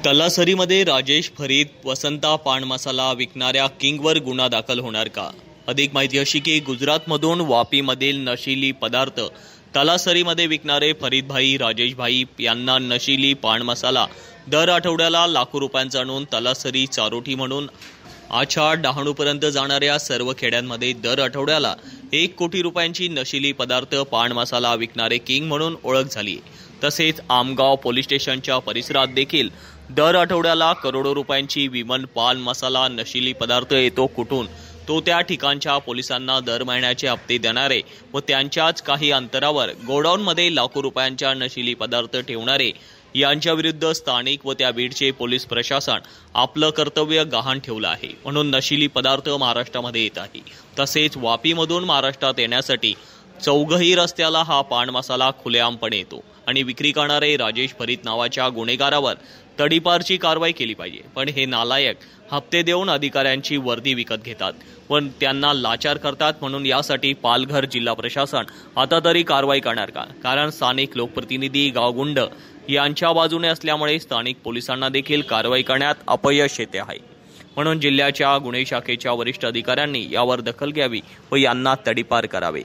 तलासरीमध्ये राजेश फरीद वसंता पान मसाला विकणाऱ्या किंगवर गुन्हा दाखल होणार का? अधिक माहिती अशी की गुजरातमधून वापीमधील नशिली पदार्थ तलासरीमध्ये विकणारे फरीदभाई राजेशभाई यांना नशिली पान मसाला दर आठवड्याला लाखो रुपयांचा आणून तलासरी चारोटी म्हणून आछाड डहाणूपर्यंत जाणाऱ्या सर्व खेड्यांमध्ये दर आठवड्याला 1 कोटी रुपयांची नशिली पदार्थ पान मसाला विकणारे किंग म्हणून ओळख झाली। तसेच आमगाव पोलीस स्टेशनच्या परिसरात देखील दर आठवड्याला करोडो रुपयांची विमन पान मसाला नशिली पदार्थ येतो कुठून तो त्या ठिकाणच्या पोलिसांना दर महिन्याचे हप्ते देणारे व त्यांच्याच काही अंतरावर गोडाऊनमध्ये लाखो रुपयांच्या नशिली पदार्थ ठेवणारे यांच्या विरुद्ध स्थानिक व त्या बीडचे पोलीस प्रशासन आपलं कर्तव्य गहाण ठेवलं आहे। म्हणून नशिली पदार्थ महाराष्ट्रामध्ये येत आहे। तसेच वापीमधून महाराष्ट्रात येण्यासाठी चौघही रस्त्याला हा पान मसाला खुलेआमपणे येतो आणि विक्री करणारे राजेश फरीद नावाच्या गुन्हेगारावर तडीपारची कारवाई केली पाहिजे। पण हे नालायक हप्ते देऊन अधिकाऱ्यांची वर्दी विकत घेतात व त्यांना लाचार करतात। म्हणून यासाठी पालघर जिल्हा प्रशासन आता तरी कारवाई करणार का? कारण स्थानिक लोकप्रतिनिधी गावगुंड यांच्या बाजूने असल्यामुळे स्थानिक पोलिसांना देखील कारवाई करण्यात अपयश येते आहे। म्हणून जिल्ह्याच्या गुन्हे शाखेच्या वरिष्ठ अधिकाऱ्यांनी यावर दखल घ्यावी व यांना तडीपार करावे।